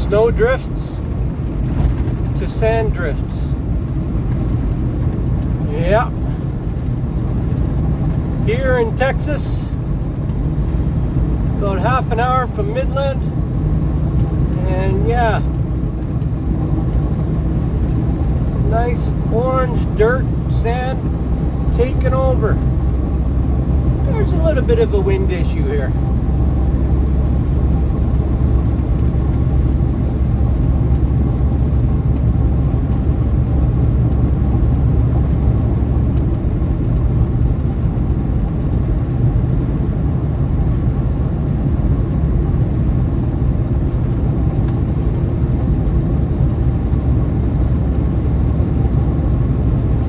snow drifts to sand drifts. Yeah. Here in Texas, about half an hour from Midland, and yeah, nice orange dirt, sand taking over. There's a little bit of a wind issue here.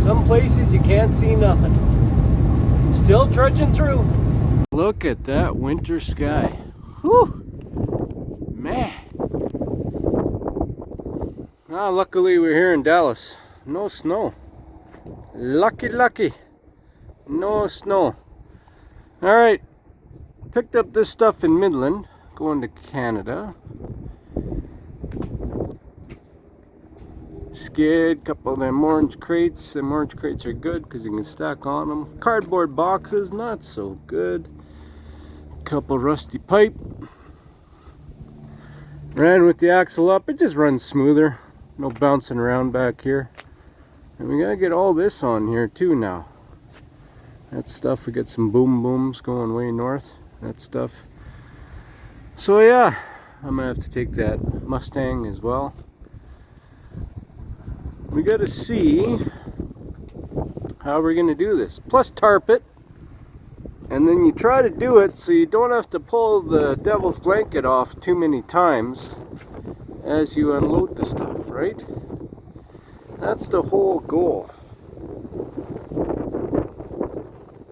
Some places you can't see nothing. Still trudging through. Look at that winter sky. Whew! Man. Ah, luckily we're here in Dallas. No snow. Lucky. No snow. Alright. Picked up this stuff in Midland. Going to Canada. Skid, couple of them orange crates. Them orange crates are good because you can stack on them. Cardboard boxes, not so good. Couple rusty pipe. Ran with the axle up. It just runs smoother. No bouncing around back here. And we gotta get all this on here too now. That stuff, we got some boom booms going way north. That stuff. So yeah, I'm gonna have to take that Mustang as well. We got to see how we're going to do this. Plus tarp it. And then you try to do it so you don't have to pull the devil's blanket off too many times as you unload the stuff, right? That's the whole goal.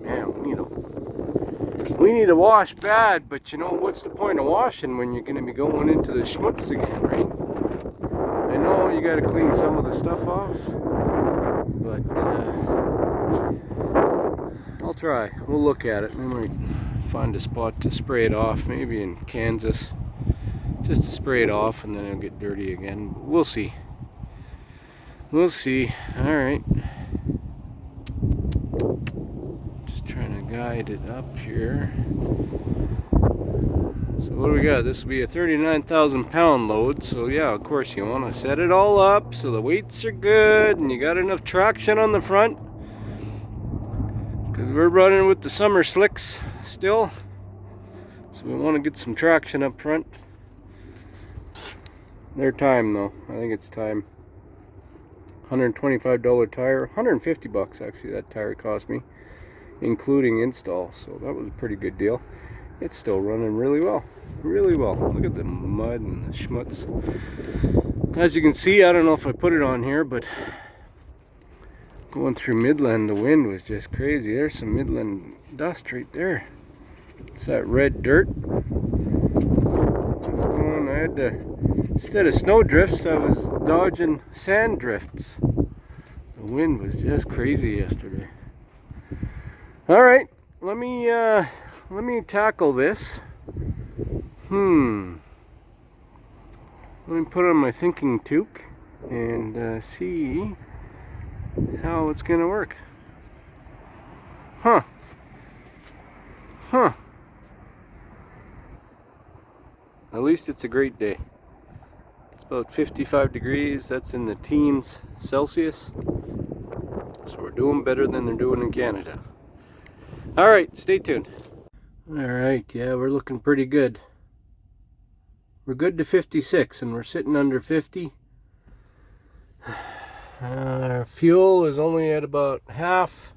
Man, we need a wash bad, but you know, what's the point of washing when you're going to be going into the schmutz again, right? I know you got to clean some of the stuff off, but I'll try. We'll look at it. We might find a spot to spray it off, maybe in Kansas, just to spray it off, and then it'll get dirty again. We'll see. We'll see. All right. Just trying to guide it up here. So what do we got? This will be a 39,000 pound load. So yeah, of course you want to set it all up so the weights are good and you got enough traction on the front. Because we're running with the summer slicks still. So we want to get some traction up front. Their time though. I think it's time. $125 tire. $150 actually that tire cost me, including install. So that was a pretty good deal. It's still running really well. Really well. Look at the mud and the schmutz. As you can see, I don't know if I put it on here, but going through Midland, the wind was just crazy. There's some Midland dust right there. It's that red dirt. I had to, instead of snow drifts, I was dodging sand drifts. The wind was just crazy yesterday. All right, let me tackle this. Let me put on my thinking toque and see how it's gonna work. Huh. At least it's a great day. It's about 55 degrees. That's in the teens Celsius. So we're doing better than they're doing in Canada. All right, stay tuned. All right, yeah, we're looking pretty good. We're good to 56 and we're sitting under 50. Our fuel is only at about half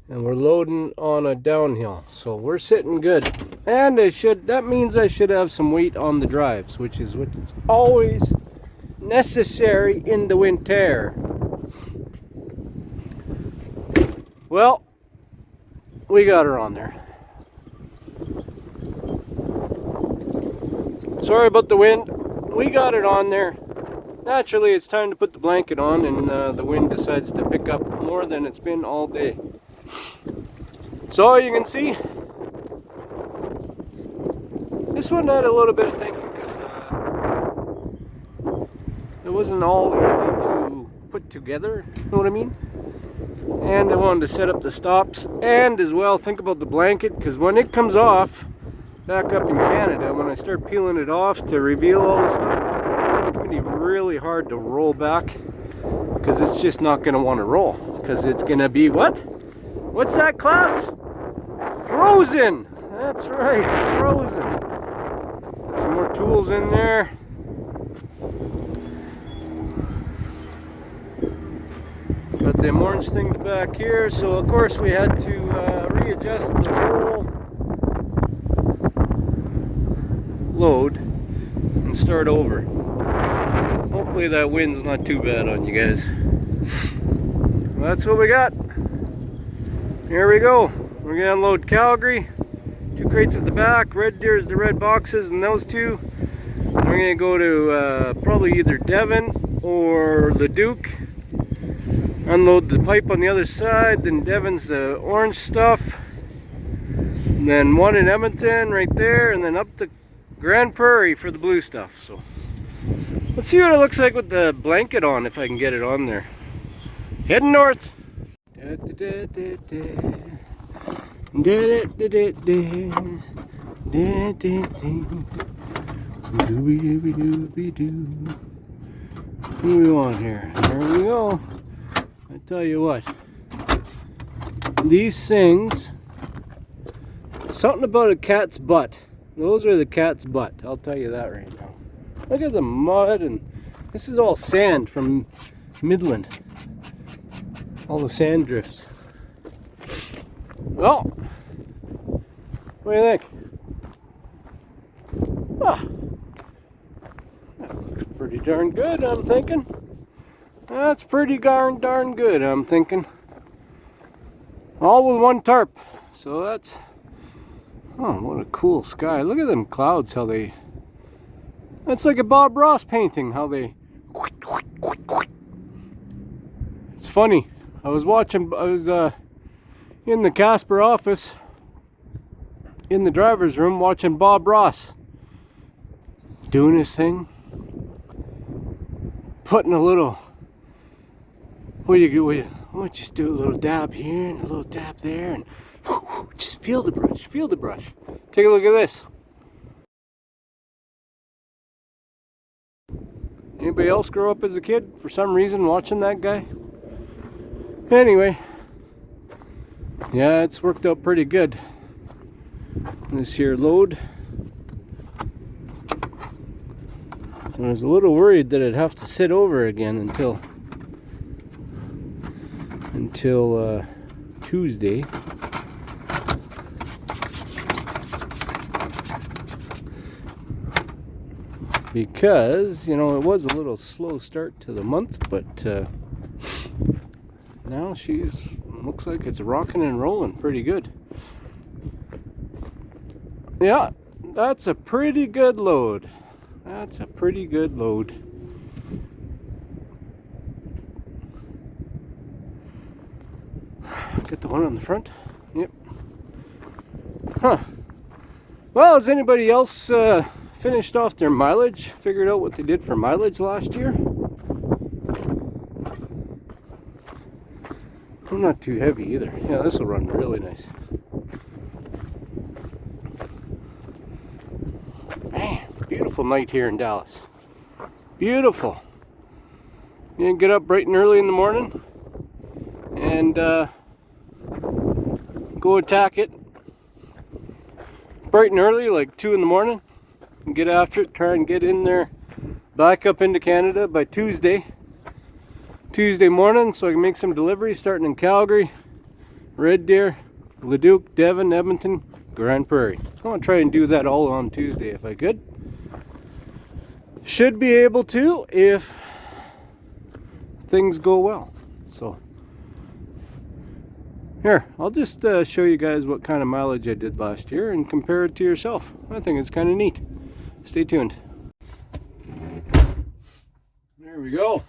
and we're loading on a downhill. So we're sitting good. And that means I should have some weight on the drives, which is what's always necessary in the winter. Well, we got her on there. Sorry about the wind. We got it on there. Naturally, it's time to put the blanket on, and the wind decides to pick up more than it's been all day. So you can see, this one had a little bit of thinking because it wasn't all easy to put together, you know what I mean? And I wanted to set up the stops and as well think about the blanket, because when it comes off back up in Canada, when I start peeling it off to reveal all the stuff, it's going to be really hard to roll back, because it's just not going to want to roll, because it's going to be what? What's that, class? Frozen! That's right, frozen. Some more tools in there. Got them orange things back here, so of course we had to readjust the whole load and start over. Hopefully that wind's not too bad on you guys. Well, that's what we got. Here we go. We're gonna unload Calgary. 2 crates at the back. Red Deer is the red boxes, and those 2. We're gonna go to probably either Devon or Leduc. Unload the pipe on the other side, then Devon's the orange stuff, and then 1 in Edmonton right there, and then up to Grand Prairie for the blue stuff. So let's see what it looks like with the blanket on, if I can get it on there. Heading north. What do we want here? There we go. I tell you what, these things, something about a cat's butt. Those are the cat's butt, I'll tell you that right now. Look at the mud, and this is all sand from Midland. All the sand drifts. Well, what do you think? Ah, that looks pretty darn good, I'm thinking. That's pretty darn good, I'm thinking. All with 1 tarp. So that's... Oh, what a cool sky. Look at them clouds, how they... That's like a Bob Ross painting, how they... It's funny. I was in the Casper office, in the driver's room, watching Bob Ross doing his thing. Putting a little... What do you just do a little dab here and a little dab there, and just feel the brush, feel the brush. Take a look at this. Anybody else grow up as a kid for some reason watching that guy? Anyway, yeah, it's worked out pretty good. This here load. I was a little worried that I'd have to sit over again until Tuesday. Because, you know, it was a little slow start to the month, but now looks like it's rocking and rolling pretty good. Yeah, that's a pretty good load. That's a pretty good load. Get the one on the front. Yep. Huh. Well, has anybody else finished off their mileage? Figured out what they did for mileage last year? I'm not too heavy either. Yeah, this will run really nice. Man, beautiful night here in Dallas. Beautiful. You can get up bright and early in the morning and go attack it bright and early, like 2 in the morning, and get after it. Try and get in there back up into Canada by Tuesday morning, so I can make some deliveries starting in Calgary, Red Deer, Leduc, Devon, Edmonton, Grand Prairie. I want to try and do that all on Tuesday if I could. Should be able to if things go well. So here, I'll just show you guys what kind of mileage I did last year and compare it to yourself. I think it's kind of neat. Stay tuned. There we go.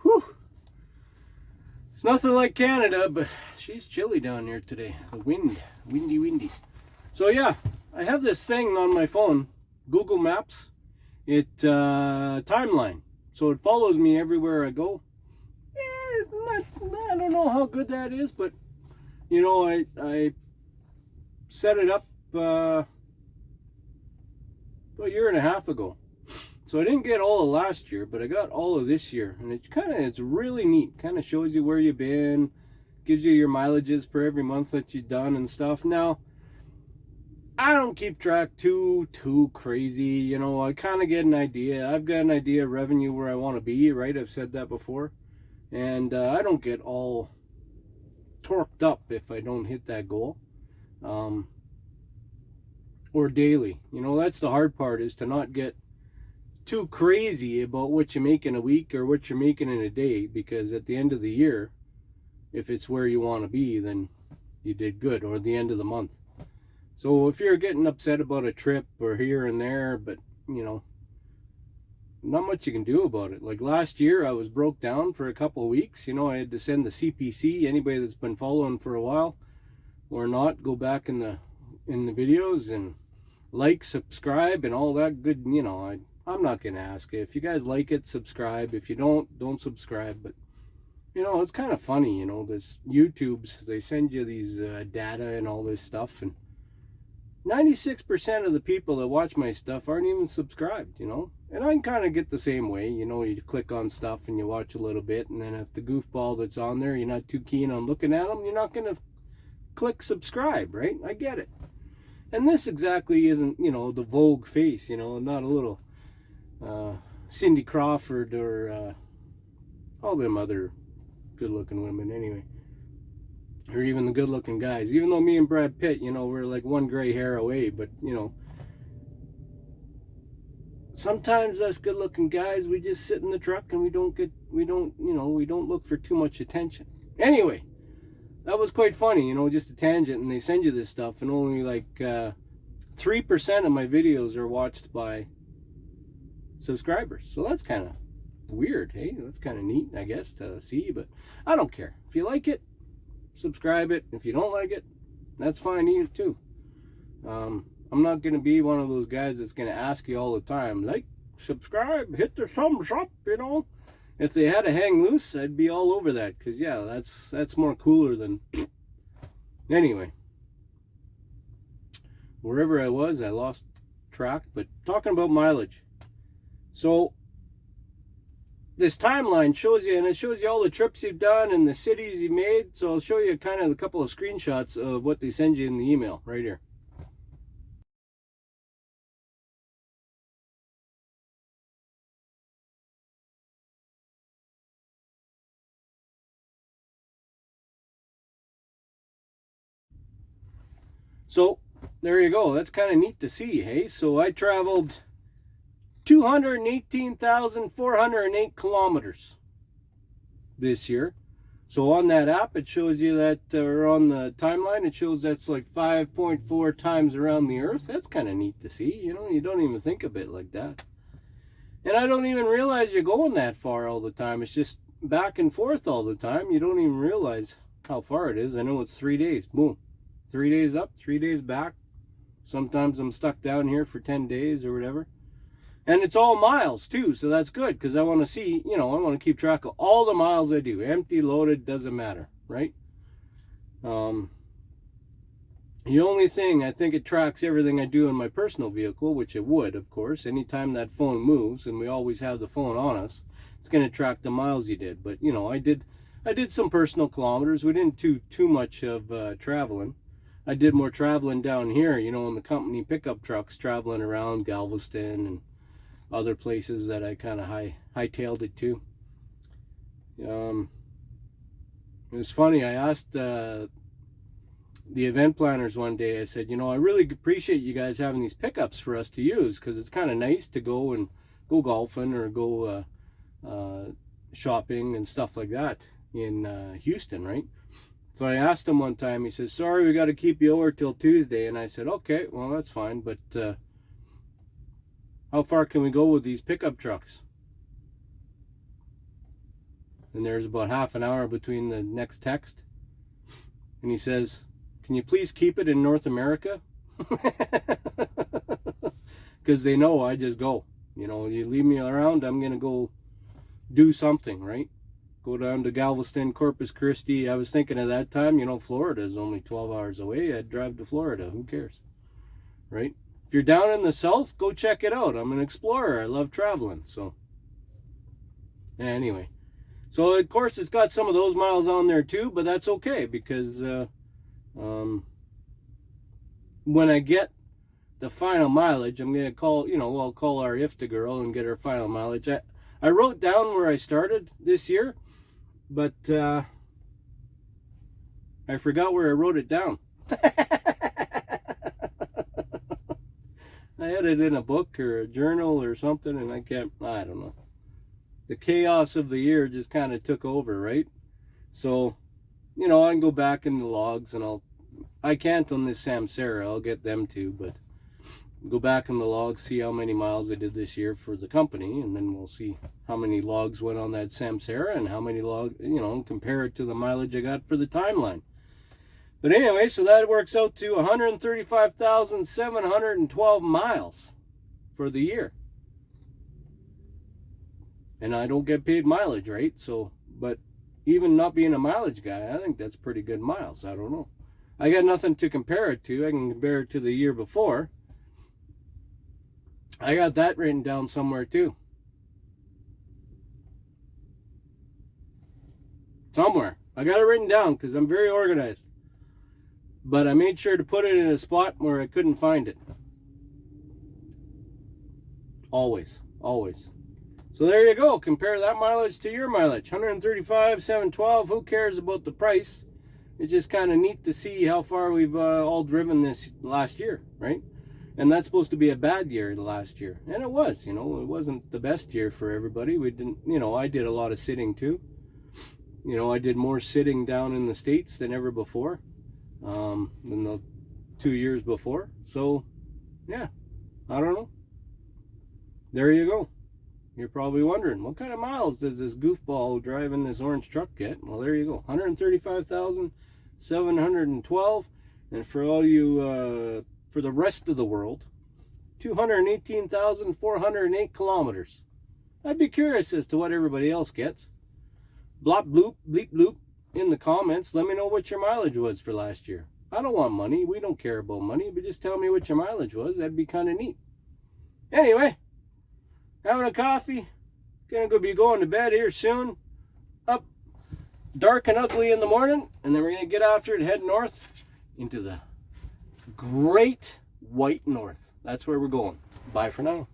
Whew. It's nothing like Canada, but she's chilly down here today. The wind, windy. So yeah, I have this thing on my phone, Google Maps. It timeline. So it follows me everywhere I go. It's not, I don't know how good that is, but you know, I set it up about a year and a half ago. So I didn't get all of last year, but I got all of this year, and it's really neat. Kind of shows you where you've been, gives you your mileages for every month that you've done and stuff. Now, I don't keep track too crazy, you know. I kind of get an idea. I've got an idea of revenue where I want to be, right? I've said that before, and I don't get all torqued up if I don't hit that goal, or daily. You know, that's the hard part, is to not get too crazy about what you make in a week or what you're making in a day, because at the end of the year, if it's where you want to be, then you did good, or at the end of the month. So if you're getting upset about a trip or here and there, but you know, not much you can do about it. Like last year, I was broke down for a couple of weeks. You know, I had to send the CPC. Anybody that's been following for a while or not, go back in the videos and like, subscribe, and all that good. You know, I'm not gonna ask you. If you guys like it, subscribe. If you don't subscribe. But you know, it's kind of funny. You know, this YouTube's, they send you these data and all this stuff, and 96% of the people that watch my stuff aren't even subscribed, you know? And I can kind of get the same way, you know, you click on stuff and you watch a little bit, and then if the goofball that's on there, you're not too keen on looking at them, you're not going to click subscribe, right? I get it. And this exactly isn't, you know, the Vogue face, you know, not a little Cindy Crawford or all them other good-looking women anyway. Or even the good-looking guys. Even though me and Brad Pitt, you know, we're like one gray hair away. But, you know, sometimes us good-looking guys, we just sit in the truck and we don't look for too much attention. Anyway, that was quite funny, you know, just a tangent. And they send you this stuff, and only like 3% of my videos are watched by subscribers. So that's kind of weird, hey? That's kind of neat, I guess, to see. But I don't care. If you like it, subscribe it. If you don't like it, that's fine either too. I'm not going to be one of those guys that's going to ask you all the time, like, subscribe, hit the thumbs up, you know. If they had a hang loose, I'd be all over that, because yeah, that's more cooler than anyway. Wherever I was, I lost track. But talking about mileage, so this timeline shows you, and it shows you all the trips you've done and the cities you've made. So I'll show you kind of a couple of screenshots of what they send you in the email right here. So there you go. That's kind of neat to see, hey? So I traveled 218,408 kilometers this year. So on that app, it shows you that, or on the timeline, it shows that's like 5.4 times around the Earth. That's kind of neat to see. You know, you don't even think of it like that. And I don't even realize you're going that far all the time. It's just back and forth all the time. You don't even realize how far it is. I know it's 3 days. Boom. 3 days up, 3 days back. Sometimes I'm stuck down here for 10 days or whatever. And it's all miles too, so that's good, because I want to see, you know, I want to keep track of all the miles I do. Empty, loaded, doesn't matter, right? The only thing, I think it tracks everything I do in my personal vehicle, which it would, of course. Anytime that phone moves, and we always have the phone on us, it's going to track the miles you did. But, you know, I did some personal kilometers. We didn't do too much of traveling. I did more traveling down here, you know, in the company pickup trucks, traveling around Galveston and other places that I kind of hightailed it to. It was funny. I asked the event planners one day, I said, you know, I really appreciate you guys having these pickups for us to use, because it's kind of nice to go golfing or go shopping and stuff like that in Houston, right? So I asked him one time, he says, sorry, we got to keep you over till Tuesday. And I said, okay, well, that's fine, but how far can we go with these pickup trucks? And there's about half an hour between the next text. And he says, can you please keep it in North America? Because they know I just go. You know, you leave me around, I'm going to go do something, right? Go down to Galveston, Corpus Christi. I was thinking at that time, you know, Florida is only 12 hours away. I'd drive to Florida. Who cares, right? If you're down in the south, go check it out. I'm an explorer. I love traveling. So anyway, so of course it's got some of those miles on there too, but that's okay because when I get the final mileage, I'm going to call, you know, I'll call our IFTA girl and get her final mileage. I wrote down where I started this year, but I forgot where I wrote it down. I had it in a book or a journal or something, and I don't know. The chaos of the year just kind of took over, right? So, you know, I can go back in the logs, and I can't on this Samsara. I'll get them to, but go back in the logs, see how many miles I did this year for the company, and then we'll see how many logs went on that Samsara and how many logs, you know, compare it to the mileage I got for the timeline. But anyway, so that works out to 135,712 miles for the year. And I don't get paid mileage, right? So, but even not being a mileage guy, I think that's pretty good miles. I don't know. I got nothing to compare it to. I can compare it to the year before. I got that written down somewhere too. Somewhere. I got it written down because I'm very organized. But I made sure to put it in a spot where I couldn't find it. Always. Always. So there you go. Compare that mileage to your mileage. 135,712. Who cares about the price? It's just kind of neat to see how far we've all driven this last year, right? And that's supposed to be a bad year last year. And it was, you know, it wasn't the best year for everybody. We didn't, you know, I did a lot of sitting too. You know, I did more sitting down in the States than ever before, than the 2 years before. So, yeah, I don't know. There you go. You're probably wondering, what kind of miles does this goofball driving this orange truck get? Well, there you go. 135,712. And for all you, for the rest of the world, 218,408 kilometers. I'd be curious as to what everybody else gets. Blop bloop, bleep bloop in the comments. Let me know what your mileage was for last year. I don't want money. We don't care about money. But just tell me what your mileage was. That'd be kind of neat. Anyway, having a coffee. Gonna be going to bed here soon. Up dark and ugly in the morning. And then we're going to get after it, head north into the great white north. That's where we're going. Bye for now.